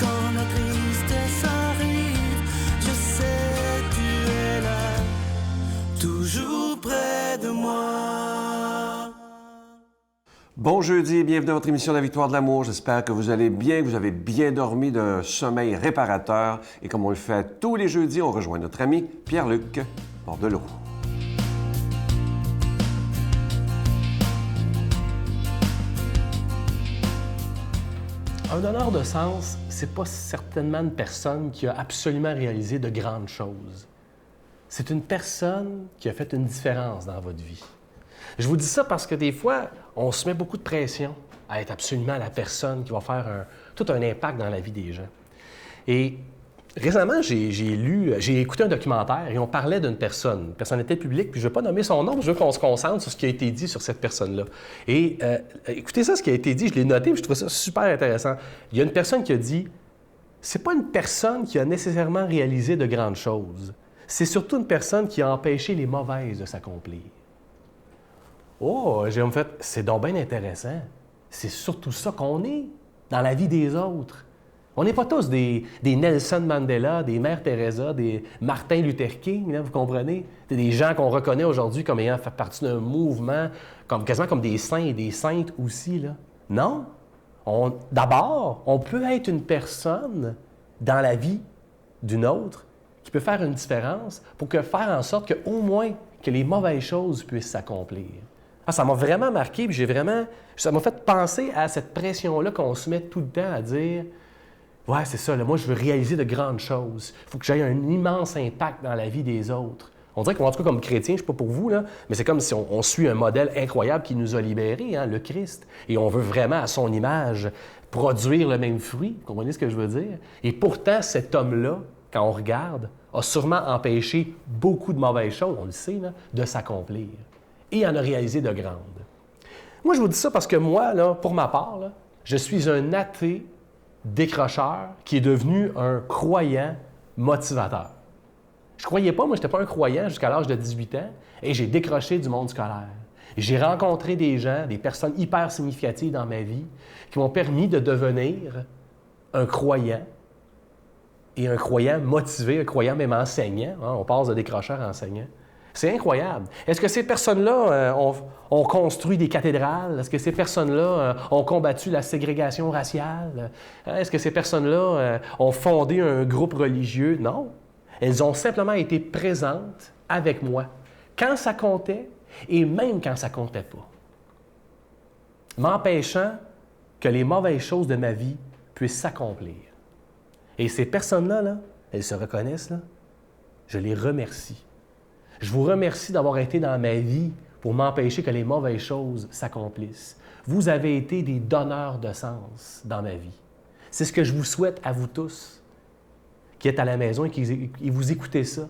quand la tristesse arrive, je sais tu es là, toujours près de moi. Bon jeudi et bienvenue à votre émission La Victoire de l'amour. J'espère que vous allez bien, que vous avez bien dormi d'un sommeil réparateur. Et comme on le fait tous les jeudis, on rejoint notre ami Pierre-Luc Bordelot. Un donneur de sens, c'est pas certainement une personne qui a absolument réalisé de grandes choses. C'est une personne qui a fait une différence dans votre vie. Je vous dis ça parce que des fois, on se met beaucoup de pression à être absolument la personne qui va faire tout un impact dans la vie des gens. Et récemment, j'ai écouté un documentaire et on parlait d'une personne, une personnalité publique, puis je ne vais pas nommer son nom, je veux qu'on se concentre sur ce qui a été dit sur cette personne-là. Et écoutez ça, ce qui a été dit, je l'ai noté, puis je trouve ça super intéressant. Il y a une personne qui a dit « C'est pas une personne qui a nécessairement réalisé de grandes choses, c'est surtout une personne qui a empêché les mauvaises de s'accomplir. » Oh, j'ai me fait, c'est donc bien intéressant. C'est surtout ça qu'on est dans la vie des autres. On n'est pas tous des Nelson Mandela, des Mère Teresa, des Martin Luther King, là, vous comprenez? C'est des gens qu'on reconnaît aujourd'hui comme ayant fait partie d'un mouvement, quasiment comme des saints et des saintes aussi. Là. Non. D'abord, on peut être une personne dans la vie d'une autre qui peut faire une différence pour faire en sorte qu'au moins que les mauvaises choses puissent s'accomplir. Ah, ça m'a vraiment marqué, puis ça m'a fait penser à cette pression-là qu'on se met tout le temps à dire « Ouais, c'est ça, là, moi, je veux réaliser de grandes choses. Il faut que j'aie un immense impact dans la vie des autres. » On dirait qu'en tout cas, comme chrétien, je ne sais pas pour vous, là, mais c'est comme si on suit un modèle incroyable qui nous a libérés, hein, le Christ. Et on veut vraiment, à son image, produire le même fruit. Vous comprenez ce que je veux dire? Et pourtant, cet homme-là, quand on regarde, a sûrement empêché beaucoup de mauvaises choses, on le sait, là, de s'accomplir. Et en a réalisé de grandes. Moi, je vous dis ça parce que moi, là, pour ma part, là, je suis un athée décrocheur qui est devenu un croyant motivateur. Je ne croyais pas, moi, je n'étais pas un croyant jusqu'à l'âge de 18 ans et j'ai décroché du monde scolaire. J'ai rencontré des gens, des personnes hyper significatives dans ma vie qui m'ont permis de devenir un croyant et un croyant motivé, un croyant même enseignant. Hein, on passe de décrocheur à enseignant. C'est incroyable. Est-ce que ces personnes-là ont construit des cathédrales? Est-ce que ces personnes-là ont combattu la ségrégation raciale? Est-ce que ces personnes-là ont fondé un groupe religieux? Non. Elles ont simplement été présentes avec moi quand ça comptait et même quand ça ne comptait pas, m'empêchant que les mauvaises choses de ma vie puissent s'accomplir. Et ces personnes-là, là, elles se reconnaissent, là, je les remercie. Je vous remercie d'avoir été dans ma vie pour m'empêcher que les mauvaises choses s'accomplissent. Vous avez été des donneurs de sens dans ma vie. C'est ce que je vous souhaite à vous tous qui êtes à la maison et qui vous écoutez ça.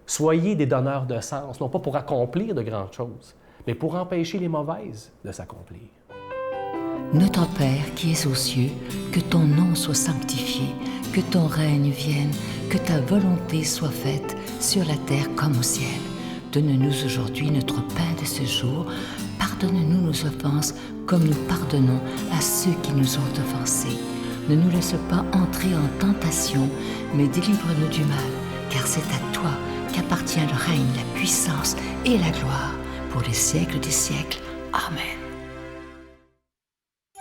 Soyez des donneurs de sens, non pas pour accomplir de grandes choses, mais pour empêcher les mauvaises de s'accomplir. Notre Père qui es aux cieux, que ton nom soit sanctifié, que ton règne vienne, que ta volonté soit faite sur la terre comme au ciel. Donne-nous aujourd'hui notre pain de ce jour. Pardonne-nous nos offenses comme nous pardonnons à ceux qui nous ont offensés. Ne nous laisse pas entrer en tentation, mais délivre-nous du mal, car c'est à toi qu'appartient le règne, la puissance et la gloire pour les siècles des siècles. Amen.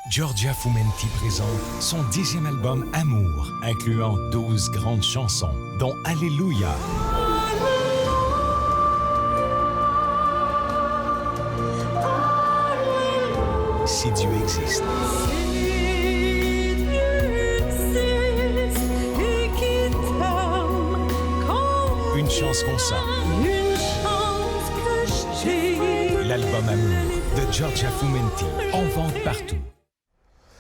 Giorgia Fumenti présente son 10e album Amour, incluant 12 grandes chansons, dont Alléluia. Si Dieu existe. Une chance qu'on sent. L'album Amour de Giorgia Fumenti, en vente partout.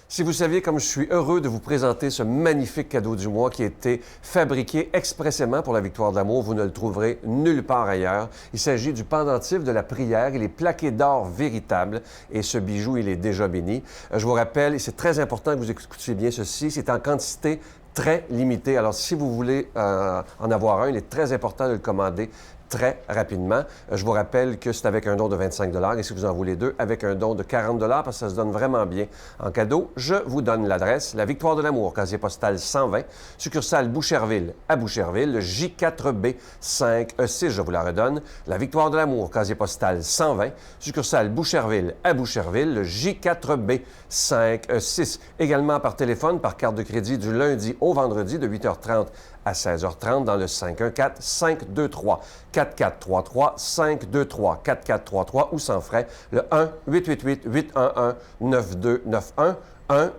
Si vous saviez comme je suis heureux de vous présenter ce magnifique cadeau du mois qui a été fabriqué expressément pour la Victoire de l'amour, vous ne le trouverez nulle part ailleurs. Il s'agit du pendentif de la prière. Il est plaqué d'or véritable et ce bijou, il est déjà béni. Je vous rappelle, et c'est très important que vous écoutiez bien ceci, c'est en quantité très limitée. Alors, si vous voulez en avoir un, il est très important de le commander très rapidement. Je vous rappelle que c'est avec un don de 25 $ et si vous en voulez deux, avec un don de 40 $ parce que ça se donne vraiment bien en cadeau. Je vous donne l'adresse, la Victoire de l'amour, casier postal 120, succursale Boucherville à Boucherville, le J4B 5E6, je vous la redonne. La Victoire de l'amour, casier postal 120, succursale Boucherville à Boucherville, le J4B 5E6. Également par téléphone, par carte de crédit du lundi au vendredi de 8h30 à 16h30 dans le 514-523-4433, 523-4433 ou sans frais, le 1-888-811-9291,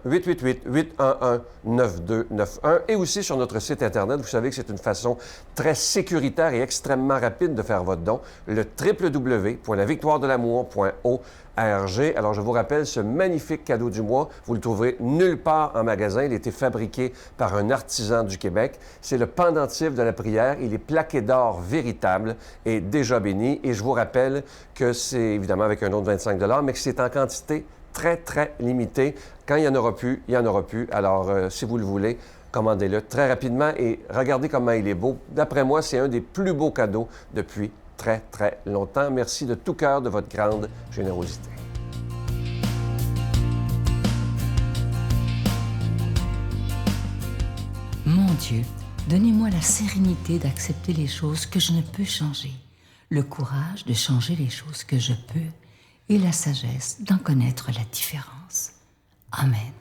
1-888-811-9291 et aussi sur notre site Internet. Vous savez que c'est une façon très sécuritaire et extrêmement rapide de faire votre don, le www.lavictoiredelamour.org. Alors, je vous rappelle, ce magnifique cadeau du mois, vous le trouverez nulle part en magasin. Il a été fabriqué par un artisan du Québec. C'est le pendentif de la prière. Il est plaqué d'or véritable et déjà béni. Et je vous rappelle que c'est évidemment avec un don de 25 $, mais que c'est en quantité très, très limitée. Quand il n'y en aura plus, il n'y en aura plus. Alors, si vous le voulez, commandez-le très rapidement et regardez comment il est beau. D'après moi, c'est un des plus beaux cadeaux depuis très, très longtemps. Merci de tout cœur de votre grande générosité. Mon Dieu, donnez-moi la sérénité d'accepter les choses que je ne peux changer, le courage de changer les choses que je peux et la sagesse d'en connaître la différence. Amen.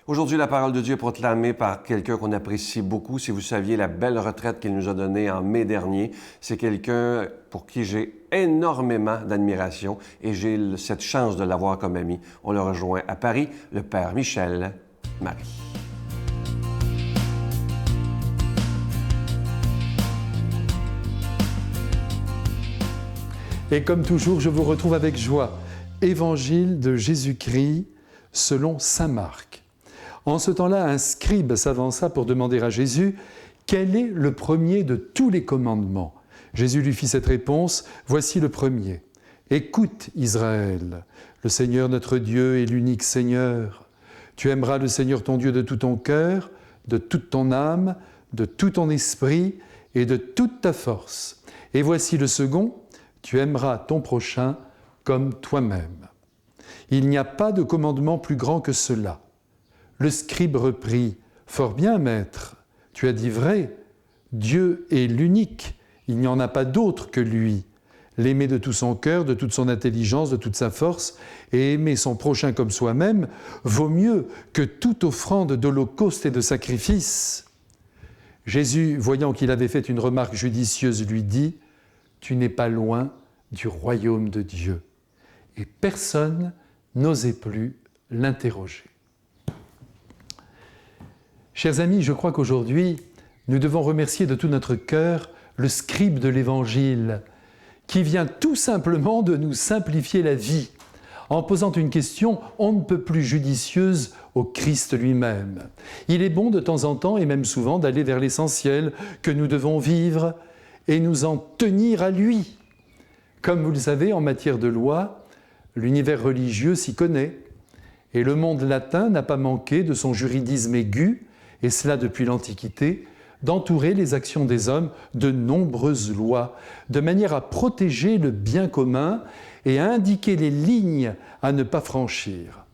Aujourd'hui, la parole de Dieu est proclamée par quelqu'un qu'on apprécie beaucoup. Si vous saviez la belle retraite qu'il nous a donnée en mai dernier, c'est quelqu'un pour qui j'ai énormément d'admiration et j'ai cette chance de l'avoir comme ami. On le rejoint à Paris, le Père Michel Marie. Et comme toujours, je vous retrouve avec joie. Évangile de Jésus-Christ selon saint Marc. En ce temps-là, un scribe s'avança pour demander à Jésus « Quel est le premier de tous les commandements ?» Jésus lui fit cette réponse « Voici le premier. Écoute, Israël, le Seigneur notre Dieu est l'unique Seigneur. Tu aimeras le Seigneur ton Dieu de tout ton cœur, de toute ton âme, de tout ton esprit et de toute ta force. Et voici le second, tu aimeras ton prochain comme toi-même. Il n'y a pas de commandement plus grand que cela. » Le scribe reprit « Fort bien, maître, tu as dit vrai, Dieu est l'unique, il n'y en a pas d'autre que lui. L'aimer de tout son cœur, de toute son intelligence, de toute sa force, et aimer son prochain comme soi-même, vaut mieux que toute offrande d'holocauste et de sacrifice. » Jésus, voyant qu'il avait fait une remarque judicieuse, lui dit « Tu n'es pas loin du royaume de Dieu. » Et personne n'osait plus l'interroger. Chers amis, je crois qu'aujourd'hui, nous devons remercier de tout notre cœur le scribe de l'Évangile, qui vient tout simplement de nous simplifier la vie, en posant une question on ne peut plus judicieuse au Christ lui-même. Il est bon de temps en temps, et même souvent, d'aller vers l'essentiel que nous devons vivre et nous en tenir à lui. Comme vous le savez, en matière de loi, l'univers religieux s'y connaît, et le monde latin n'a pas manqué de son juridisme aigu, et cela depuis l'Antiquité, d'entourer les actions des hommes de nombreuses lois, de manière à protéger le bien commun et à indiquer les lignes à ne pas franchir.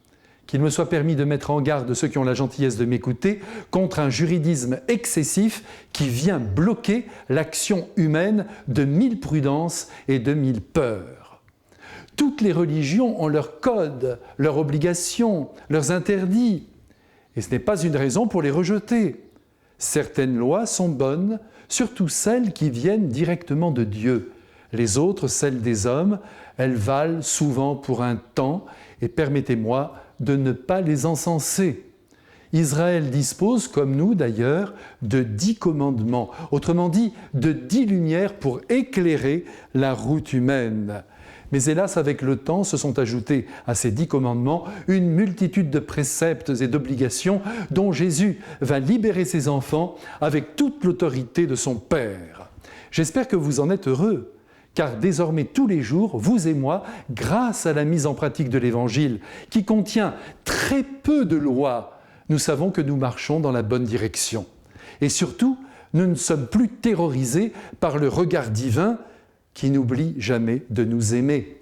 Qu'il me soit permis de mettre en garde ceux qui ont la gentillesse de m'écouter contre un juridisme excessif qui vient bloquer l'action humaine de mille prudences et de mille peurs. Toutes les religions ont leurs codes, leurs obligations, leurs interdits. Et ce n'est pas une raison pour les rejeter. Certaines lois sont bonnes, surtout celles qui viennent directement de Dieu. Les autres, celles des hommes, elles valent souvent pour un temps, et permettez-moi de ne pas les encenser. Israël dispose, comme nous d'ailleurs, de 10 commandements, autrement dit, de 10 lumières pour éclairer la route humaine. Mais hélas, avec le temps, se sont ajoutés à ces 10 commandements une multitude de préceptes et d'obligations dont Jésus va libérer ses enfants avec toute l'autorité de son Père. J'espère que vous en êtes heureux, car désormais tous les jours, vous et moi, grâce à la mise en pratique de l'Évangile, qui contient très peu de lois, nous savons que nous marchons dans la bonne direction. Et surtout, nous ne sommes plus terrorisés par le regard divin qui n'oublie jamais de nous aimer.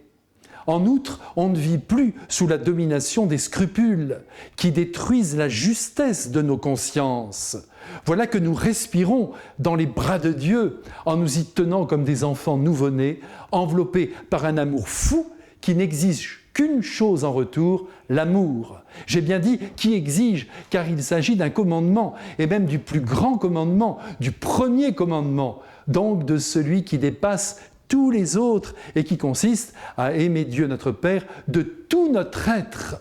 En outre, on ne vit plus sous la domination des scrupules qui détruisent la justesse de nos consciences. Voilà que nous respirons dans les bras de Dieu en nous y tenant comme des enfants nouveau-nés, enveloppés par un amour fou qui n'exige qu'une chose en retour, l'amour. J'ai bien dit qui exige, car il s'agit d'un commandement, et même du plus grand commandement, du premier commandement, donc de celui qui dépasse tous les autres et qui consiste à aimer Dieu notre Père de tout notre être.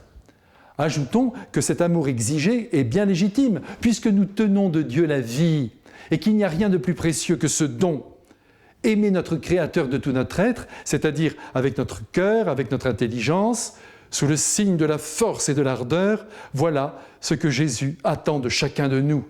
Ajoutons que cet amour exigé est bien légitime, puisque nous tenons de Dieu la vie et qu'il n'y a rien de plus précieux que ce don. Aimer notre Créateur de tout notre être, c'est-à-dire avec notre cœur, avec notre intelligence, sous le signe de la force et de l'ardeur, voilà ce que Jésus attend de chacun de nous.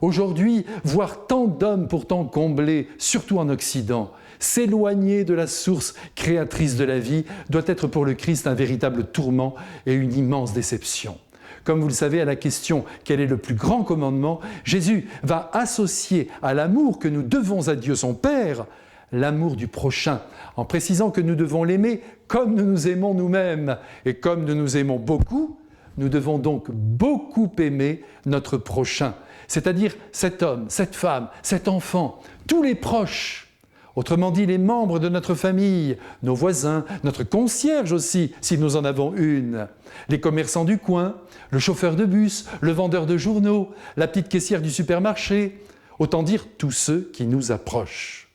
Aujourd'hui, voir tant d'hommes pourtant comblés, surtout en Occident, s'éloigner de la source créatrice de la vie doit être pour le Christ un véritable tourment et une immense déception. Comme vous le savez, à la question « Quel est le plus grand commandement ?», Jésus va associer à l'amour que nous devons à Dieu son Père, l'amour du prochain, en précisant que nous devons l'aimer comme nous nous aimons nous-mêmes. Et comme nous nous aimons beaucoup, nous devons donc beaucoup aimer notre prochain, c'est-à-dire cet homme, cette femme, cet enfant, tous les proches. Autrement dit, les membres de notre famille, nos voisins, notre concierge aussi, si nous en avons une, les commerçants du coin, le chauffeur de bus, le vendeur de journaux, la petite caissière du supermarché, autant dire tous ceux qui nous approchent.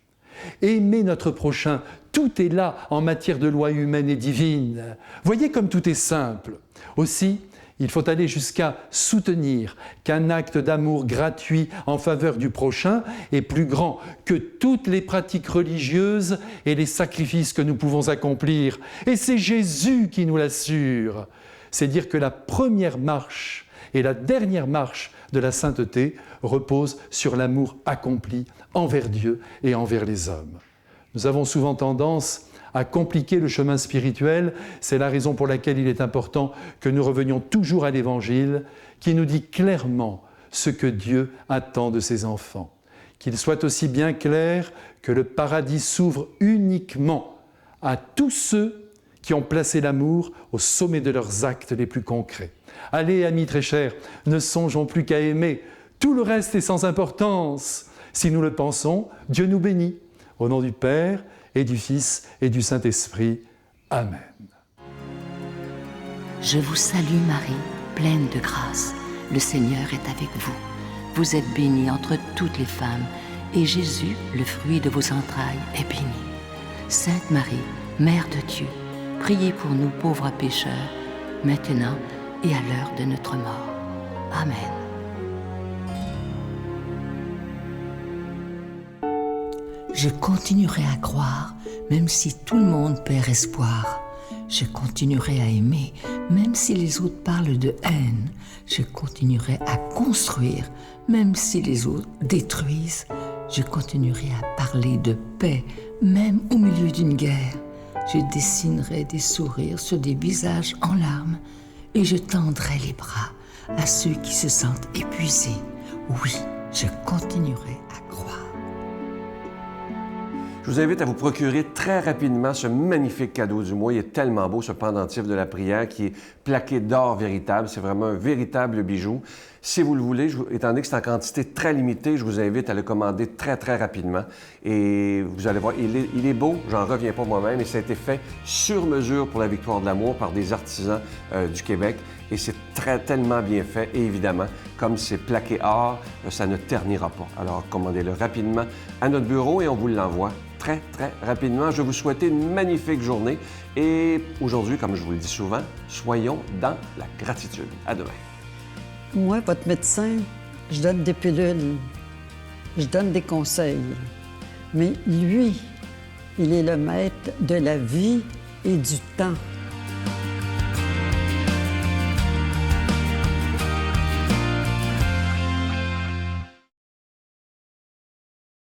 Aimer notre prochain, tout est là en matière de loi humaine et divine. Voyez comme tout est simple. Aussi, il faut aller jusqu'à soutenir qu'un acte d'amour gratuit en faveur du prochain est plus grand que toutes les pratiques religieuses et les sacrifices que nous pouvons accomplir. Et c'est Jésus qui nous l'assure. C'est dire que la première marche et la dernière marche de la sainteté reposent sur l'amour accompli envers Dieu et envers les hommes. Nous avons souvent tendance à compliquer le chemin spirituel. C'est la raison pour laquelle il est important que nous revenions toujours à l'Évangile qui nous dit clairement ce que Dieu attend de ses enfants. Qu'il soit aussi bien clair que le paradis s'ouvre uniquement à tous ceux qui ont placé l'amour au sommet de leurs actes les plus concrets. Allez, amis très chers, ne songeons plus qu'à aimer. Tout le reste est sans importance. Si nous le pensons, Dieu nous bénit. Au nom du Père, et du Fils et du Saint-Esprit. Amen. Je vous salue Marie, pleine de grâce. Le Seigneur est avec vous. Vous êtes bénie entre toutes les femmes, et Jésus, le fruit de vos entrailles, est béni. Sainte Marie, Mère de Dieu, priez pour nous pauvres pécheurs, maintenant et à l'heure de notre mort. Amen. Je continuerai à croire, même si tout le monde perd espoir. Je continuerai à aimer, même si les autres parlent de haine. Je continuerai à construire, même si les autres détruisent. Je continuerai à parler de paix, même au milieu d'une guerre. Je dessinerai des sourires sur des visages en larmes et je tendrai les bras à ceux qui se sentent épuisés. Oui, je continuerai à croire. Je vous invite à vous procurer très rapidement ce magnifique cadeau du mois. Il est tellement beau, ce pendentif de la prière qui est plaqué d'or véritable. C'est vraiment un véritable bijou. Si vous le voulez, étant donné que c'est en quantité très limitée, je vous invite à le commander très, très rapidement. Et vous allez voir, il est beau, j'en reviens pas moi-même. Et ça a été fait sur mesure pour la Victoire de l'amour par des artisans du Québec. Et c'est tellement bien fait. Et évidemment, comme c'est plaqué or, ça ne ternira pas. Alors, commandez-le rapidement à notre bureau et on vous l'envoie très, très rapidement. Je vais vous souhaiter une magnifique journée. Et aujourd'hui, comme je vous le dis souvent, soyons dans la gratitude. À demain. Moi, votre médecin, je donne des pilules, je donne des conseils. Mais lui, il est le maître de la vie et du temps.